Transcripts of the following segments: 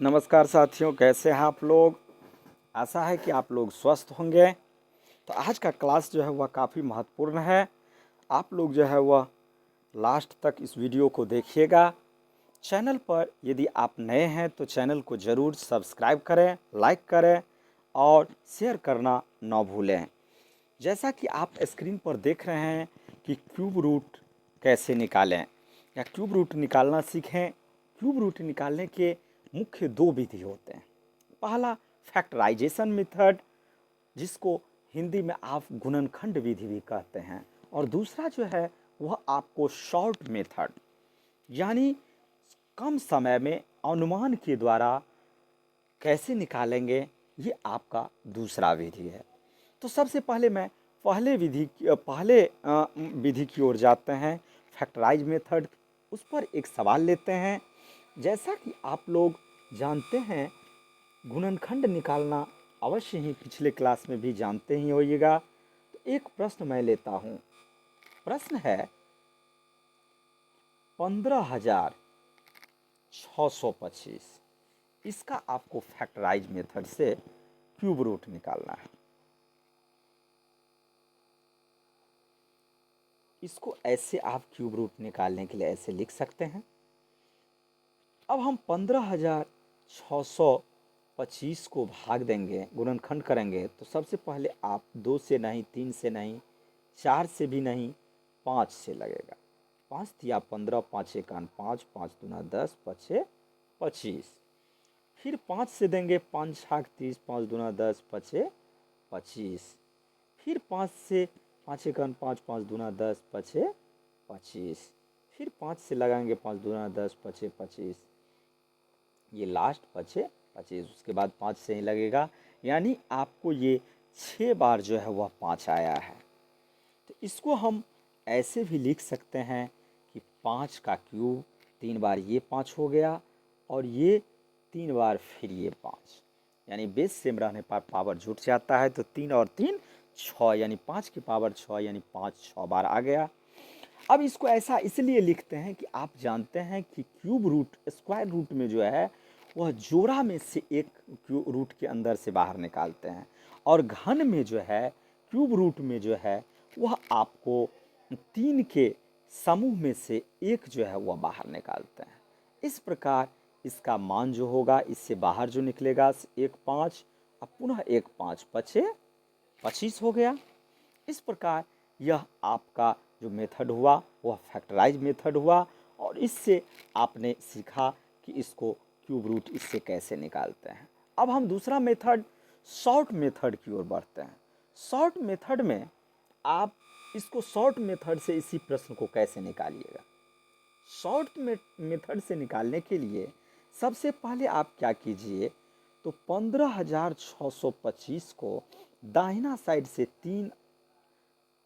नमस्कार साथियों, कैसे हैं आप लोग। आशा है कि आप लोग स्वस्थ होंगे। तो आज का क्लास जो है वह काफ़ी महत्वपूर्ण है। आप लोग जो है वह लास्ट तक इस वीडियो को देखिएगा। चैनल पर यदि आप नए हैं तो चैनल को ज़रूर सब्सक्राइब करें, लाइक करें और शेयर करना ना भूलें। जैसा कि आप स्क्रीन पर देख रहे हैं कि क्यूब रूट कैसे निकालें या क्यूब रूट निकालना सीखें। क्यूब रूट निकालने के मुख्य दो विधि होते हैं। पहला फैक्टराइजेशन मेथड, जिसको हिंदी में आप गुणनखंड विधि भी कहते हैं, और दूसरा जो है वह आपको शॉर्ट मेथड, यानी कम समय में अनुमान के द्वारा कैसे निकालेंगे, ये आपका दूसरा विधि है। तो सबसे पहले मैं पहले विधि की ओर जाते हैं, फैक्टराइज मेथड। उस पर एक सवाल लेते हैं। जैसा कि आप लोग जानते हैं, गुणनखंड निकालना अवश्य ही पिछले क्लास में भी जानते ही होइएगा। तो एक प्रश्न मैं लेता हूँ। प्रश्न है 15,625। इसका आपको फैक्टराइज मेथड से क्यूब रूट निकालना है। इसको ऐसे आप क्यूब रूट निकालने के लिए ऐसे लिख सकते हैं। अब हम 15,625 को भाग देंगे, गुणनखंड करेंगे, तो सबसे पहले आप 2 से नहीं, 3 से नहीं, 4 से भी नहीं, 5 से लगेगा। 5 तिया 15, 5 एकान 5, 5 दूना 10, 5 25। फिर 5 से देंगे, 5 छाक 30, 5 दूना 10, 5 25। फिर 5 से 5 एकान 5, 5 दूना 10, 5 25। फिर 5 से लगाएंगे, 5 दूना 10, 5 25। ये लास्ट 5 25। उसके बाद 5 से ही लगेगा, यानी आपको ये 6 बार जो है वह 5 आया है। तो इसको हम ऐसे भी लिख सकते हैं कि 5 का क्यूब 3 बार ये 5 हो गया, और ये 3 बार फिर ये 5, यानी बेस सेम रहने पर पावर जुट जाता है। तो 3 और 3 6, यानी 5 की पावर 6, यानी 5 6 बार आ गया। अब इसको ऐसा इसलिए लिखते हैं कि आप जानते हैं कि क्यूब रूट स्क्वायर रूट में जो है वह जोड़ा में से एक क्यूब रूट के अंदर से बाहर निकालते हैं, और घन में जो है क्यूब रूट में जो है वह आपको 3 के समूह में से एक जो है वह बाहर निकालते हैं। इस प्रकार इसका मान जो होगा, इससे बाहर जो निकलेगा 1 5, अब पुनः 1 5 5 25 हो गया। इस प्रकार यह आपका जो मेथड हुआ वह फैक्टराइज मेथड हुआ, और इससे आपने सीखा कि इसको क्यूब रूट इससे कैसे निकालते हैं। अब हम दूसरा मेथड शॉर्ट मेथड की ओर बढ़ते हैं। शॉर्ट मेथड में आप इसको शॉर्ट मेथड से इसी प्रश्न को कैसे निकालिएगा। शॉर्ट मेथड से निकालने के लिए सबसे पहले आप क्या कीजिए, तो 15,625 को दाहिना साइड से 3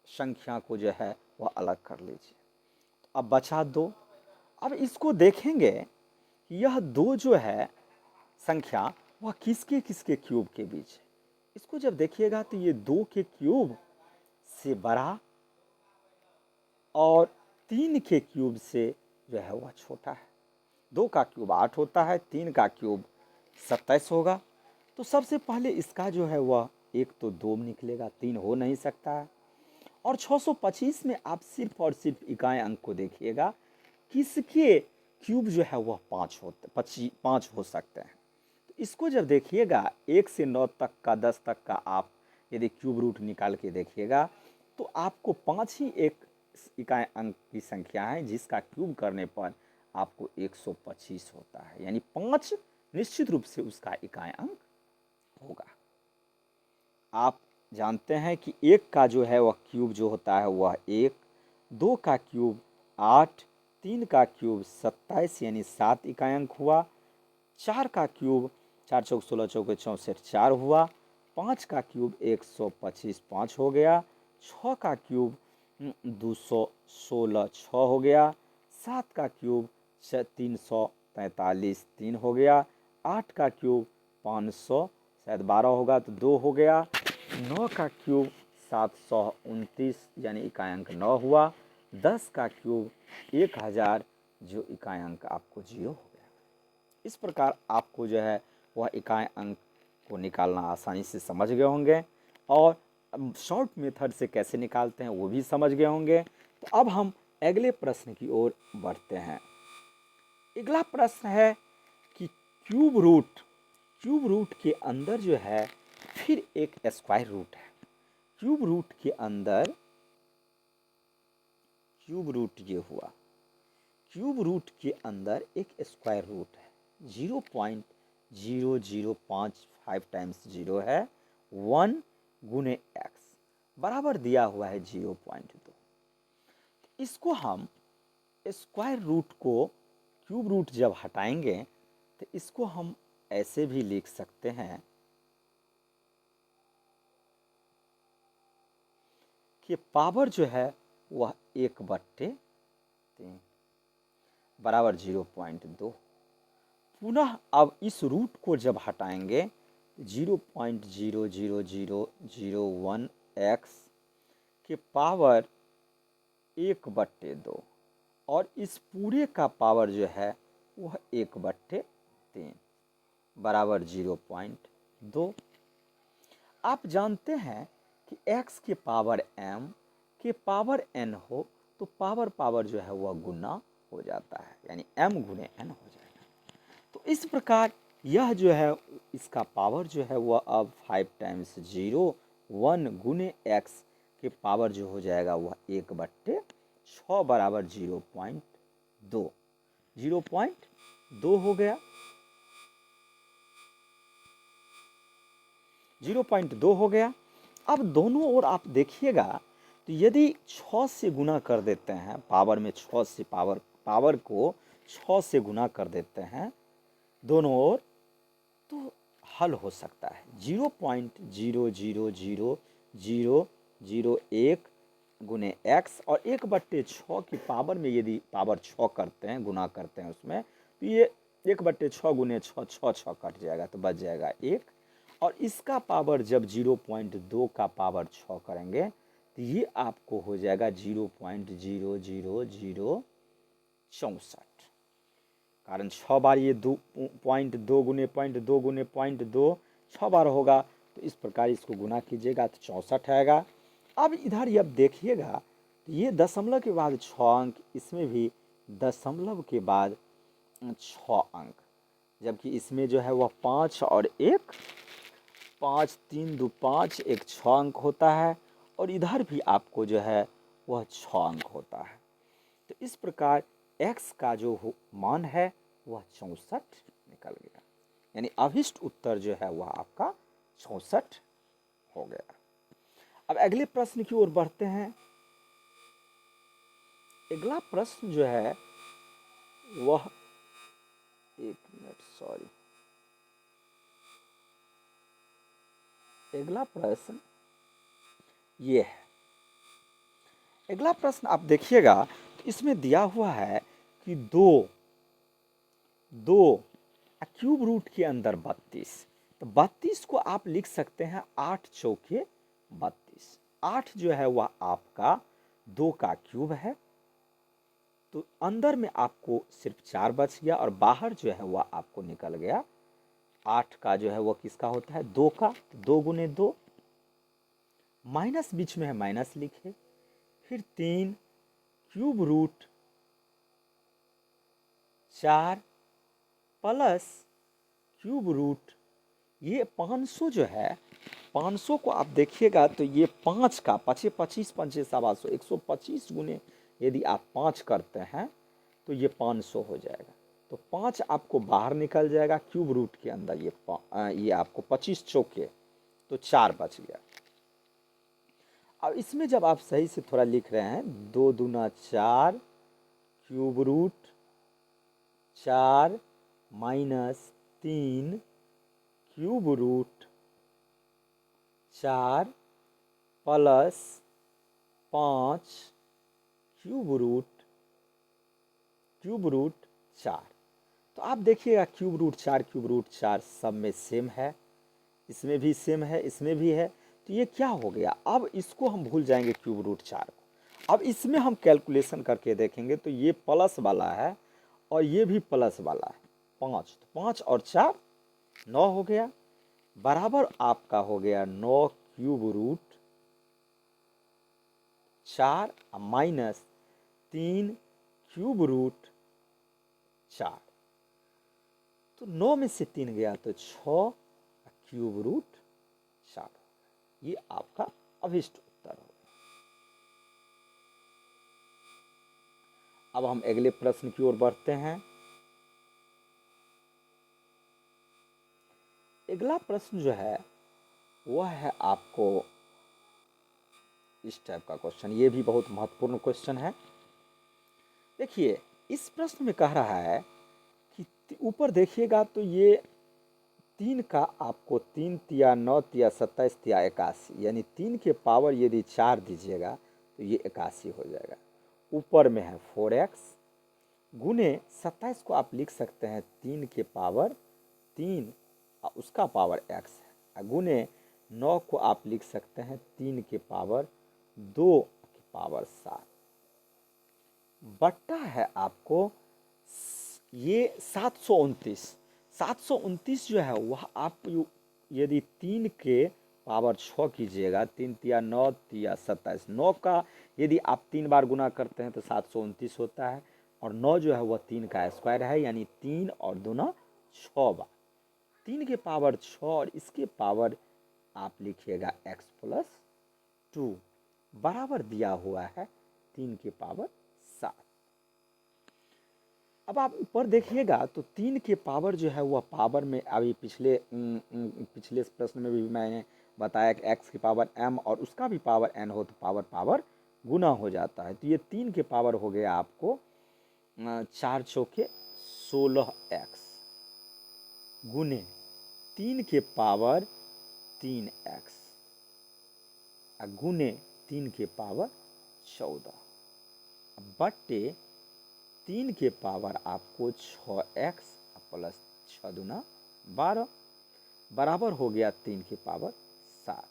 संख्या को जो है वह अलग कर लीजिए। अब बचा 2। अब इसको देखेंगे कि यह 2 जो है संख्या वह किसके किसके क्यूब के बीच है। इसको जब देखिएगा तो ये 2 के क्यूब से बड़ा और 3 के क्यूब से जो है वह छोटा है। 2 का क्यूब 8 होता है, 3 का क्यूब 27 होगा। तो सबसे पहले इसका जो है वह एक तो 2 निकलेगा, 3 हो नहीं सकता है। और 625 में आप सिर्फ और सिर्फ इकाई अंक को देखिएगा, किसके क्यूब जो है वह 5 हो सकते हैं। तो इसको जब देखिएगा 1 से 9 तक का, 10 तक का आप यदि क्यूब रूट निकाल के देखिएगा, तो आपको 5 ही एक इकाई अंक की संख्या है, जिसका क्यूब करने पर आपको 125 होता है, यानी 5 निश्चित रूप से उसका इकाई अंक होगा। आप जानते हैं कि 1 का जो है वह क्यूब जो होता है वह 1, 2 का क्यूब 8, 3 का क्यूब 27, यानी 7 इकाई अंक हुआ। 4 का क्यूब 4 चौक 16 चौक 64 4 हुआ। 5 का क्यूब 125 5 हो गया। 6 का क्यूब 216 6 हो गया। 7 का क्यूब 343 3 हो गया। 8 का क्यूब 500 शायद 12 होगा तो 2 हो गया। 9 का क्यूब 729, यानी इकाई अंक 9 हुआ। 10 का क्यूब 1000, जो इकाई अंक आपको 0 हो गया। इस प्रकार आपको जो है वह इकाई अंक को निकालना आसानी से समझ गए होंगे और शॉर्ट मेथड से कैसे निकालते हैं वो भी समझ गए होंगे। तो अब हम अगले प्रश्न की ओर बढ़ते हैं। अगला प्रश्न है कि क्यूब रूट के अंदर जो है फिर एक स्क्वायर रूट है। क्यूब रूट के अंदर क्यूब रूट ये हुआ, क्यूब रूट के अंदर एक स्क्वायर रूट है 0.0055 टाइम्स 0 है 1 गुने x बराबर दिया हुआ है 0.2। इसको हम स्क्वायर रूट को क्यूब रूट जब हटाएंगे तो इसको हम ऐसे भी लिख सकते हैं कि पावर जो है वह 1/3 बराबर 0.2। पुनः अब इस रूट को जब हटाएंगे 0.00001 x के पावर 1/2 और इस पूरे का पावर जो है वह 1/3 बराबर 0.2। आप जानते हैं कि x के पावर m के पावर n हो तो पावर जो है वह गुना हो जाता है, यानी m गुने n हो जाएगा। तो इस प्रकार यह जो है इसका पावर जो है वह अब 5 टाइम्स 0 1 गुने x के पावर जो हो जाएगा वह 1/6 बराबर 0.2 हो गया। 0.2 हो गया। अब दोनों ओर आप देखिएगा तो यदि 6 से गुना कर देते हैं, पावर में 6 से पावर को 6 से गुना कर देते हैं दोनों ओर, तो हल हो सकता है 0.000001 गुने x और 1/6 की पावर में यदि पावर 6 करते हैं, गुना करते हैं उसमें, तो ये 1/6 गुने 6 6 कट जाएगा तो बच जाएगा 1। और इसका पावर जब 0.2 का पावर 6 करेंगे तो ये आपको हो जाएगा 0.00064। कारण 6 बार ये 2.2 गुने 0.2 गुने 0.2 6 बार होगा, तो इस प्रकार इसको गुना कीजिएगा तो 64 आएगा। अब इधर ये अब देखिएगा तो ये दशमलव के बाद 6 अंक, इसमें भी दशमलव के बाद 6 अंक, जबकि इसमें जो है वह 5 और 1 5 3 2 5 एक 6 अंक होता है और इधर भी आपको जो है वह 6 अंक होता है। तो इस प्रकार x का जो मान है वह 64 निकल गया, यानी अभिष्ट उत्तर जो है वह आपका 64 हो गया। अब अगले प्रश्न की ओर बढ़ते हैं। अगला प्रश्न जो है वह अगला प्रश्न ये है। अगला प्रश्न आप देखिएगा तो इसमें दिया हुआ है कि दो क्यूब रूट के अंदर 32, तो 32 को आप लिख सकते हैं 8 चौके 32। 8 जो है वह आपका 2 का क्यूब है, तो अंदर में आपको सिर्फ 4 बच गया और बाहर जो है वह आपको निकल गया 8 का जो है वह किसका होता है 2 का, तो 2 गुने 2 माइनस बीच में है माइनस लिखे, फिर 3 cube root 4 plus cube root ये 500 जो है 500 को आप देखिएगा तो ये 5 का 5 25 5 700 125 गुने यदि आप 5 करते हैं तो ये 500 हो जाएगा। तो 5 आपको बाहर निकल जाएगा क्यूब रूट के अंदर, ये आपको 25 चौके तो 4 बच गया। अब इसमें जब आप सही से थोड़ा लिख रहे हैं 2 दूना 4 cube root 4 minus 3 cube root 4 plus 5 cube root 4, तो आप देखिएगा क्यूब रूट 4 सब में सेम है, इसमें भी सेम है, इसमें भी है, तो ये क्या हो गया। अब इसको हम भूल जाएंगे क्यूब रूट 4 को। अब इसमें हम कैलकुलेशन करके देखेंगे तो ये प्लस वाला है और ये भी प्लस वाला है, 5, तो 5 और 4 9 हो गया, बराबर आपका हो गया 9 cube root 4 minus 3 cube root 4। तो 9 में से 3 गया तो 6 क्यूब रूट 4। ये आपका अभिष्ट उत्तर हो। अब हम अगले प्रश्न की ओर बढ़ते हैं। अगला प्रश्न जो है वह है आपको इस टाइप का क्वेश्चन, ये भी बहुत महत्वपूर्ण क्वेश्चन है। देखिए इस प्रश्न में कह रहा है कि ऊपर देखिएगा तो ये 3 का आपको 3 तिया 9 तिया 27 तिया 81, यानी 3 के पावर यदि 4 दीजिएगा तो ये 81 हो जाएगा। ऊपर में है 4x गुने 27 को आप लिख सकते हैं 3 के पावर 3 और उसका पावर x है, गुने 9 को आप लिख सकते हैं 3 के पावर 2 के पावर 7, बट्टा है आपको ये 729 जो है वह आप यदि 3 के पावर 6 कीजिएगा, 3 तिया 9 तिया 27, 9 का यदि आप 3 बार गुना करते हैं तो 729 होता है, और 9 जो है वह 3 का स्क्वायर है, यानी 3 और 2 6 बार। 3 के पावर 6 और इसके पावर आप लिखिएगा x प्लस 2 बराबर दिया हुआ है 3 के पावर 7। अब आप ऊपर देखिएगा तो 3 के पावर जो है वह पावर में अभी पिछले प्रश्न में भी मैंने बताया कि x की पावर m और उसका भी पावर n हो तो पावर पावर गुना हो जाता है। तो ये 3 के पावर हो गया आपको 4 चौके 16x गुने 3 के पावर 3x गुने 3 के पावर 14 बट्टे 3 के पावर आपको 6x प्लस 6 दूना 12 बराबर हो गया 3 के पावर 7।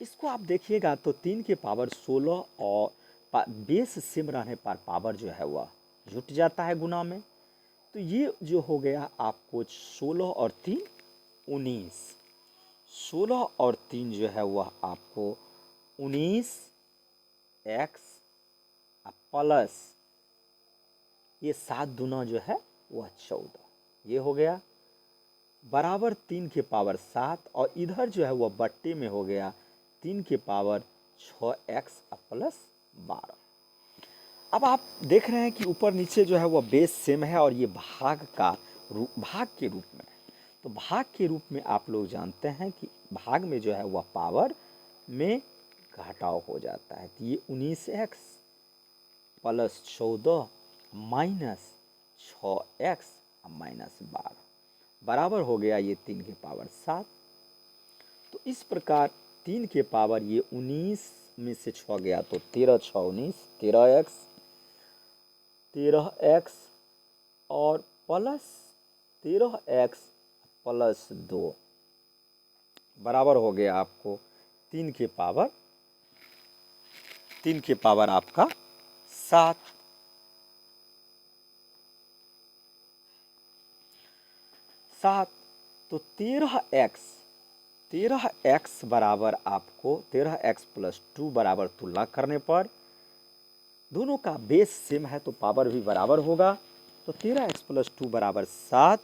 इसको आप देखिएगा तो 3 के पावर 16 और बेस सेम रहने पर पावर जो है वह जुट जाता है गुना में। तो ये जो हो गया आपको 16 और 3 19, 16 और 3 जो है वह आपको 19x प्लस ये 7 दूना जो है वह 14, ये हो गया बराबर 3 के पावर 7, और इधर जो है वह बट्टे में हो गया 3 के पावर 6x प्लस 12। अब आप देख रहे हैं कि ऊपर नीचे जो है वह बेस सेम है और ये भाग के रूप में। तो भाग के रूप में आप लोग जानते हैं कि भाग में जो है वह पावर में घटाव हो जाता है। तो ये 19x plus 14 minus 6x minus 12 बराबर हो गया ये 3 के पावर 7। तो इस प्रकार 3 के पावर ये 19 में से 6 गया तो 13 6 19, 13x और प्लस 13x प्लस 2 बराबर हो गया आपको 3 के पावर आपका 7। तो 13x बराबर आपको 13x प्लस 2 बराबर तुलना करने पर दोनों का बेस सेम है तो पावर भी बराबर होगा। तो 13x प्लस 2 बराबर 7।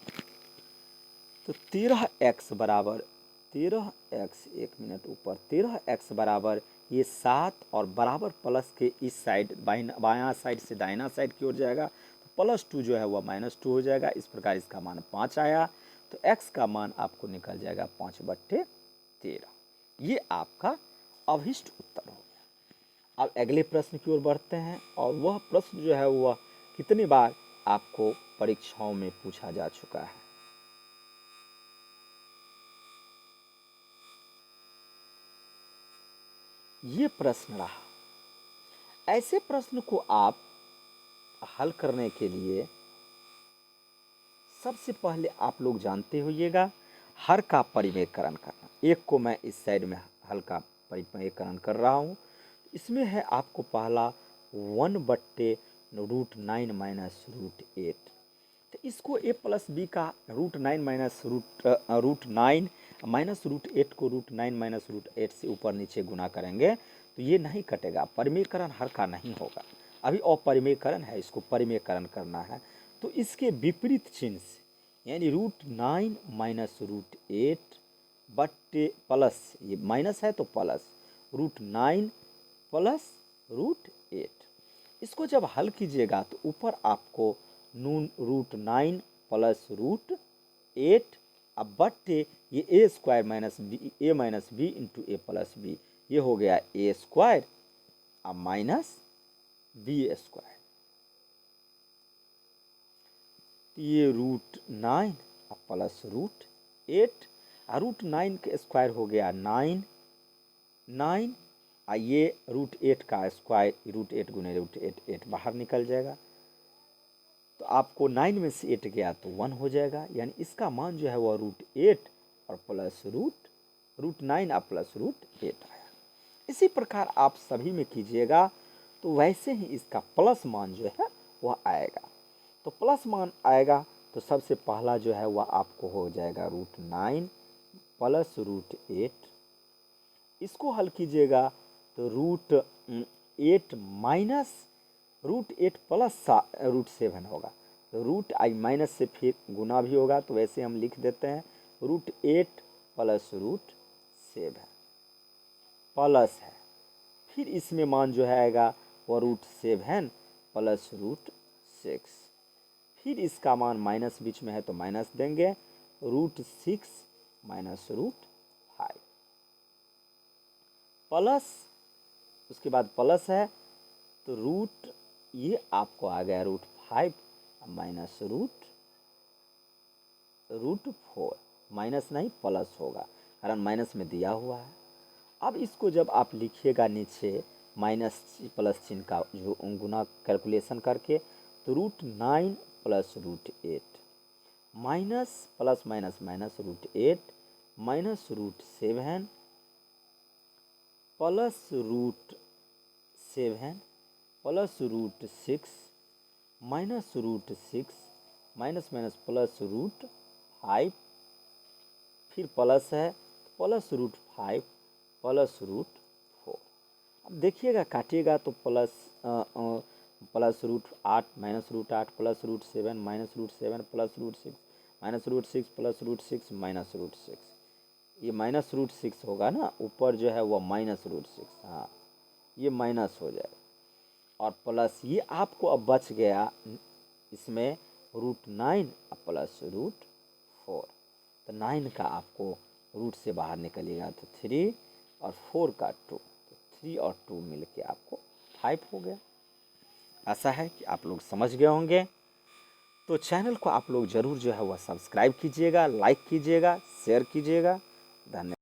तो 13x बराबर 13x, एक मिनट ऊपर, 13x बराबर ये 7 और बराबर प्लस के इस साइड बायां साइड से दाहिना साइड की ओर जाएगा तो प्लस 2 जो है वह माइनस 2 हो जाएगा। इस प्रकार इसका मान 5 आया। तो x का मान आपको निकल जाएगा 5/13। ये आपका अभिष्ट उत्तर हो गया। अब अगले प्रश्न की ओर बढ़ते हैं, और वह प्रश्न जो है वह कितनी बार आपको परीक्षाओं में पूछा जा चुका है। ये प्रश्न रहा। ऐसे प्रश्न को आप हल करने के लिए सबसे पहले आप लोग जानते होइएगा हर का परिमेयकरण करना। एक को मैं इस साइड में हल का परिमेयकरण कर रहा हूँ। इसमें है आपको पहला 1/√x √9 माइनस √8। तो इसको a प्लस बी का √9 माइनस √9 माइनस √8 को √9 माइनस √8 से ऊपर नीचे गुना करेंगे तो ये नहीं कटेगा, परिमेयकरण हर का नहीं होगा। अभी अपरिमेयकरण है, इसको परिमेयकरण करना है। तो इसके विपरीत चिन्ह से यानी √9 माइनस √8 बट्टे प्लस, ये माइनस है तो प्लस √9 प्लस √8, इसको जब हल कीजिएगा तो ऊपर आपको √9 प्लस √8 अब बट्टे ये ए स्क्वायर माइनस बी इंटू ए प्लस बी, ये हो गया ए स्क्वायर अब माइनस बी स्क्वायर। ये √9 अब प्लस √8 और √9 के स्क्वायर हो गया 9 ये √8 का स्क्वायर, √8 गुने √8 8 बाहर निकल जाएगा। तो आपको 9 में से 8 गया तो 1 हो जाएगा, यानी इसका मान जो है वह √8 और प्लस √9 और प्लस √8 आया। इसी प्रकार आप सभी में कीजिएगा तो वैसे ही इसका प्लस मान जो है वह आएगा। तो प्लस मान आएगा तो सबसे पहला जो है वह आपको हो जाएगा √9 प्लस √8, इसको हल कीजिएगा तो √8 माइनस √8 प्लस √7 होगा। तो √i माइनस से फिर गुना भी होगा, तो वैसे हम लिख देते हैं √8 प्लस √7 प्लस है, फिर इसमें मान जो है आएगा वह √7 प्लस √6, फिर इसका मान माइनस बीच में है तो माइनस देंगे √6 माइनस √5 प्लस, उसके बाद प्लस है तो रूट ये आपको आ गया √5 माइनस √4, माइनस नहीं प्लस होगा कारण माइनस में दिया हुआ है। अब इसको जब आप लिखिएगा नीचे माइनस प्लस चिन्ह का जो गुना कैलकुलेशन करके तो √9 plus √8 minus plus minus minus √8 minus √7 plus √7 plus √6 minus √6 minus minus plus √5, फिर प्लस है प्लस √5 प्लस √4। अब देखिएगा काटिएगा तो plus √8 minus √8 plus √7 minus √7 plus √6 minus √6 plus √6 minus √6, ये माइनस √6 होगा ना, ऊपर जो है वह माइनस √6, हाँ ये माइनस हो जाएगा और प्लस ये आपको अब बच गया इसमें √9 प्लस √4। तो 9 का आपको रूट से बाहर निकलेगा तो 3 और 4 का 2, तो 3 और 2 मिल के आपको 5 हो गया। ऐसा है कि आप लोग समझ गए होंगे। तो चैनल को आप लोग ज़रूर जो है वह सब्सक्राइब कीजिएगा, लाइक कीजिएगा, शेयर कीजिएगा। धन्यवाद।